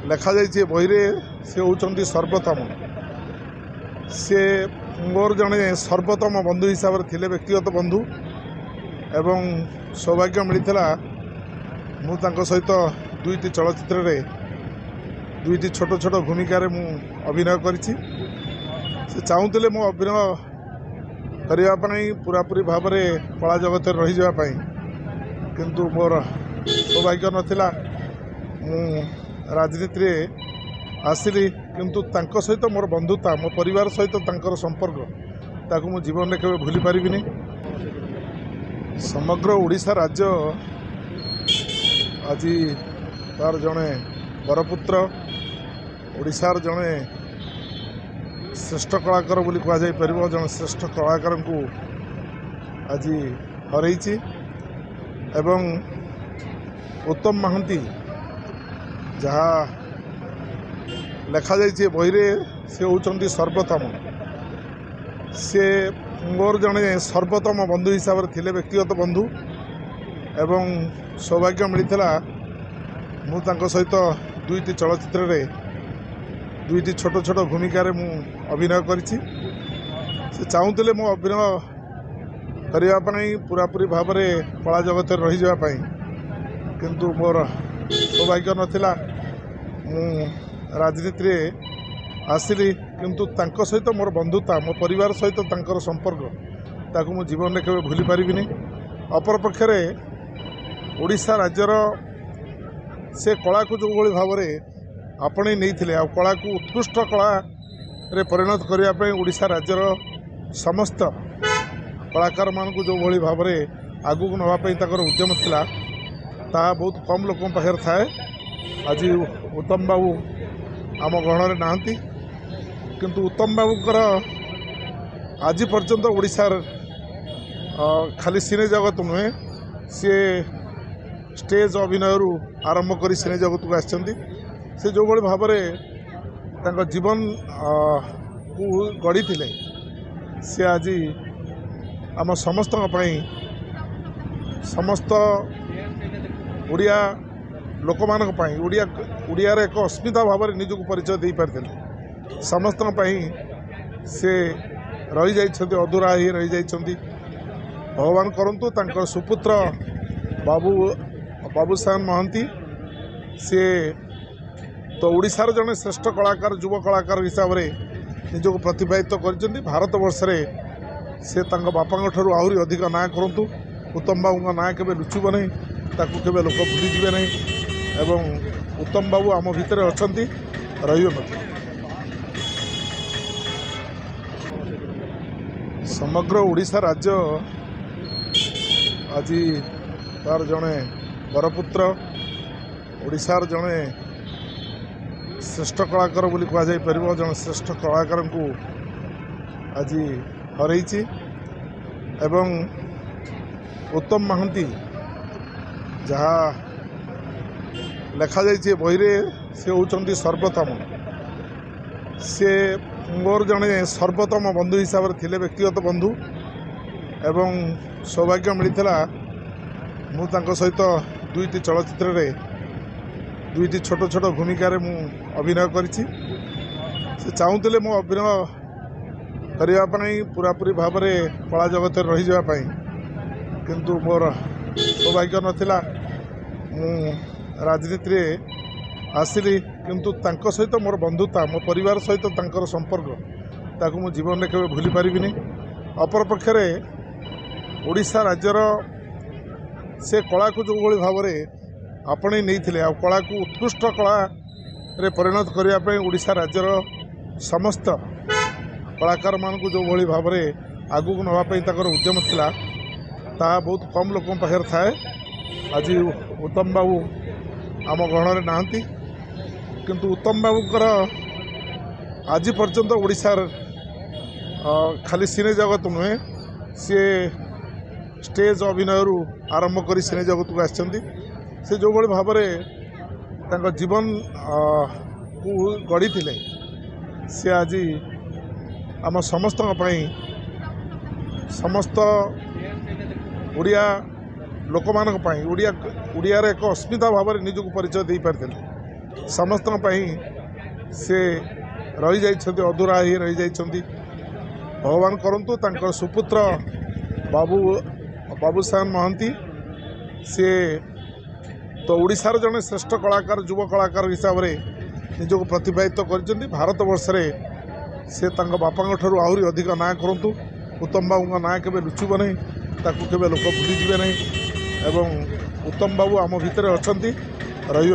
ଲେଖା ଯାଇଛି ବହିରେ ସେ ହେଉଛନ୍ତି ସର୍ବୋତ୍ତମ। ସେ ମୋର ଜଣେ ସର୍ବୋତ୍ତମ ବନ୍ଧୁ ହିସାବରେ ଥିଲେ, ବ୍ୟକ୍ତିଗତ ବନ୍ଧୁ, ଏବଂ ସୌଭାଗ୍ୟ ମିଳିଥିଲା ମୁଁ ତାଙ୍କ ସହିତ ଦୁଇଟି ଚଳଚ୍ଚିତ୍ରରେ ଦୁଇଟି ଛୋଟ ଛୋଟ ଭୂମିକାରେ ମୁଁ ଅଭିନୟ କରିଛି। ସେ ଚାହୁଁଥିଲେ ମୁଁ ଅଭିନୟ କରିବା ପାଇଁ ପୁରାପୁରି ଭାବରେ କଳା ଜଗତରେ ରହିଯିବା ପାଇଁ, କିନ୍ତୁ ମୋର ସୌଭାଗ୍ୟ ନଥିଲା। ମୁଁ ରାଜନୀତିରେ ଆସିଲି, କିନ୍ତୁ ତାଙ୍କ ସହିତ ମୋର ବନ୍ଧୁତା, ମୋ ପରିବାର ସହିତ ତାଙ୍କର ସମ୍ପର୍କ, ତାକୁ ମୁଁ ଜୀବନରେ କେବେ ଭୁଲି ପାରିବିନି। ସମଗ୍ର ଓଡ଼ିଶା ରାଜ୍ୟ ଆଜି ତାର ଜଣେ ବରପୁତ୍ର, ଓଡ଼ିଶାର ଜଣେ ଶ୍ରେଷ୍ଠ କଳାକାର ବୋଲି କୁହାଯାଇପାରିବ, ଜଣେ ଶ୍ରେଷ୍ଠ କଳାକାରଙ୍କୁ ଆଜି ହରେଇଛି। ଏବଂ ଉତ୍ତମ ମହାନ୍ତି, ଯାହା ଲେଖାଯାଇଛି ବହିରେ ସେ ହେଉଛନ୍ତି ସର୍ବୋତ୍ତମ। ସେ ମୋର ଜଣେ ସର୍ବୋତ୍ତମ ବନ୍ଧୁ ହିସାବରେ ଥିଲେ, ବ୍ୟକ୍ତିଗତ ବନ୍ଧୁ, ଏବଂ ସୌଭାଗ୍ୟ ମିଳିଥିଲା ମୁଁ ତାଙ୍କ ସହିତ ଦୁଇଟି ଚଳଚ୍ଚିତ୍ରରେ ଦୁଇଟି ଛୋଟ ଛୋଟ ଭୂମିକାରେ ମୁଁ ଅଭିନୟ କରିଛି। ସେ ଚାହୁଁଥିଲେ ମୁଁ ଅଭିନୟ କରିବା ପାଇଁ ପୁରାପୁରି ଭାବରେ କଳା ଜଗତରେ ରହିଯିବା ପାଇଁ, କିନ୍ତୁ ମୋର ସୌଭାଗ୍ୟ ନଥିଲା। ମୁଁ ରାଜନୀତିରେ ଆସିଲି, କିନ୍ତୁ ତାଙ୍କ ସହିତ ମୋର ବନ୍ଧୁତା, ମୋ ପରିବାର ସହିତ ତାଙ୍କର ସମ୍ପର୍କ, ତାକୁ ମୁଁ ଜୀବନରେ କେବେ ଭୁଲି ପାରିବିନି। ଅପରପକ୍ଷରେ ଓଡ଼ିଶା ରାଜ୍ୟର ସେ କଳାକୁ ଯେଉଁଭଳି ଭାବରେ ଆପଣେଇ ନେଇଥିଲେ, ଆଉ କଳାକୁ ଉତ୍କୃଷ୍ଟ କଳାରେ ପରିଣତ କରିବା ପାଇଁ ଓଡ଼ିଶା ରାଜ୍ୟର ସମସ୍ତ କଳାକାରମାନଙ୍କୁ ଯେଉଁଭଳି ଭାବରେ ଆଗକୁ ନେବା ପାଇଁ ତାଙ୍କର ଉଦ୍ୟମ ଥିଲା, ତାହା ବହୁତ କମ୍ ଲୋକଙ୍କ ପାଖରେ ଥାଏ। ଆଜି ଉତ୍ତମ ବାବୁ ଆମ ଗହଣରେ ନାହାନ୍ତି, କିନ୍ତୁ ଉତ୍ତମ ବାବୁଙ୍କର ଆଜି ପର୍ଯ୍ୟନ୍ତ ଓଡ଼ିଶାର ଖାଲି ସିନେ ଜଗତ ନୁହେଁ, ସିଏ ଷ୍ଟେଜ୍ ଅଭିନୟରୁ ଆରମ୍ଭ କରି ସିନେ ଜଗତକୁ ଆସିଛନ୍ତି। ସେ ଯେଉଁଭଳି ଭାବରେ ତାଙ୍କ ଜୀବନକୁ ଗଢ଼ିଥିଲେ, ସେ ଆଜି ଆମ ସମସ୍ତଙ୍କ ପାଇଁ, ସମସ୍ତ ଓଡ଼ିଆ ଲୋକମାନଙ୍କ ପାଇଁ, ଓଡ଼ିଆର ଏକ ଅସ୍ମିତା ଭାବରେ ନିଜକୁ ପରିଚୟ ଦେଇପାରିଥିଲେ। ସମସ୍ତଙ୍କ ପାଇଁ ସେ ରହିଯାଇଛନ୍ତି, ଅଧୁରା ହୋଇ ରହିଯାଇଛନ୍ତି। ଭଗବାନ କରନ୍ତୁ ତାଙ୍କର ସୁପୁତ୍ର ବାବୁସାନ ମହାନ୍ତି, ସିଏ ତ ଓଡ଼ିଶାର ଜଣେ ଶ୍ରେଷ୍ଠ କଳାକାର, ଯୁବ କଳାକାର ହିସାବରେ ନିଜକୁ ପ୍ରତିପାଦିତ କରିଛନ୍ତି। ଭାରତବର୍ଷରେ ସେ ତାଙ୍କ ବାପାଙ୍କ ଠାରୁ ଆହୁରି ଅଧିକ ନାଁ କରନ୍ତୁ। ଉତ୍ତମ ବାବୁଙ୍କ ନାଁ କେବେ ଲୁଚିବ ନାହିଁ, ତାକୁ କେବେ ଲୋକ ଭୁଲିଯିବେ ନାହିଁ, ଏବଂ ଉତ୍ତମ ବାବୁ ଆମ ଭିତରେ ଅଛନ୍ତି, ରହିବେ ମଧ୍ୟ। ସମଗ୍ର ଓଡ଼ିଶା ରାଜ୍ୟ ଆଜି ତାର ଜଣେ ବରପୁତ୍ର, ଓଡ଼ିଶାର ଜଣେ ଶ୍ରେଷ୍ଠ କଳାକାର ବୋଲି କୁହାଯାଇପାରିବ, ଜଣେ ଶ୍ରେଷ୍ଠ କଳାକାରଙ୍କୁ ଆଜି ହରେଇଛି। ଏବଂ ଉତ୍ତମ ମହାନ୍ତି, ଯାହା ଲେଖାଯାଇଛି ବହିରେ ସେ ହେଉଛନ୍ତି ସର୍ବୋତ୍ତମ। ସେ ମୋର ଜଣେ ସର୍ବୋତ୍ତମ ବନ୍ଧୁ ହିସାବରେ ଥିଲେ, ବ୍ୟକ୍ତିଗତ ବନ୍ଧୁ, ଏବଂ ସୌଭାଗ୍ୟ ମିଳିଥିଲା ମୁଁ ତାଙ୍କ ସହିତ ଦୁଇଟି ଚଳଚ୍ଚିତ୍ରରେ ଦୁଇଟି ଛୋଟ ଛୋଟ ଭୂମିକାରେ ମୁଁ ଅଭିନୟ କରିଛି। ସେ ଚାହୁଁଥିଲେ ମୁଁ ଅଭିନୟ କରିବା ପାଇଁ ପୁରାପୁରି ଭାବରେ କଳା ଜଗତରେ ରହିଯିବା ପାଇଁ, କିନ୍ତୁ ମୋର ସୌଭାଗ୍ୟ ନଥିଲା। ମୁଁ ରାଜନୀତିରେ ଆସିଲି, କିନ୍ତୁ ତାଙ୍କ ସହିତ ମୋର ବନ୍ଧୁତା, ମୋ ପରିବାର ସହିତ ତାଙ୍କର ସମ୍ପର୍କ, ତାକୁ ମୁଁ ଜୀବନରେ କେବେ ଭୁଲି ପାରିବିନି। ଅପରପକ୍ଷରେ ଓଡ଼ିଶା ରାଜ୍ୟର ସେ କଳାକୁ ଯେଉଁଭଳି ଭାବରେ ଆପଣେଇ ନେଇଥିଲେ, ଆଉ କଳାକୁ ଉତ୍କୃଷ୍ଟ କଳାରେ ପରିଣତ କରିବା ପାଇଁ ଓଡ଼ିଶା ରାଜ୍ୟର ସମସ୍ତ କଳାକାରମାନଙ୍କୁ ଯେଉଁଭଳି ଭାବରେ ଆଗକୁ ନେବା ପାଇଁ ତାଙ୍କର ଉଦ୍ୟମ ଥିଲା, ତାହା ବହୁତ କମ୍ ଲୋକଙ୍କ ପାଖରେ ଥାଏ। ଆଜି ଉତ୍ତମ ବାବୁ ଆମ ଗହଣରେ ନାହାନ୍ତି, କିନ୍ତୁ ଉତ୍ତମ ବାବୁଙ୍କର ଆଜି ପର୍ଯ୍ୟନ୍ତ ଓଡ଼ିଶାର ଖାଲି ସିନେ ଜଗତ ନୁହେଁ, ସିଏ ଷ୍ଟେଜ୍ ଅଭିନୟରୁ ଆରମ୍ଭ କରି ସିନେ ଜଗତକୁ ଆସିଛନ୍ତି। ସେ ଯେଉଁଭଳି ଭାବରେ ତାଙ୍କ ଜୀବନକୁ ଗଢ଼ିଥିଲେ, ସେ ଆଜି ଆମ ସମସ୍ତଙ୍କ ପାଇଁ, ସମସ୍ତ ଓଡ଼ିଆ ଲୋକମାନଙ୍କ ପାଇଁ, ଓଡ଼ିଆର ଏକ ଅସ୍ମିତା ଭାବରେ ନିଜକୁ ପରିଚୟ ଦେଇପାରିଥିଲେ। समस्त से रही जाइछन्ति अधूरा ही रही जाइछन्ति। भगवान करंतु तांकर सुपुत्र बाबूसाहेब महांती से तो ओडिशार जड़े श्रेष्ठ कलाकार युव कलाकार हिसाब से निजक प्रतिपादित कर भारत वर्ष से बापा ठारू आहरी अधिक ना करंतु। उत्तम बाबू ना केबे लुचुब नहीं, ताकू केबे लोक भूलीजे नहीं। एवं उत्तम बाबू आम भितर अच्छा रही।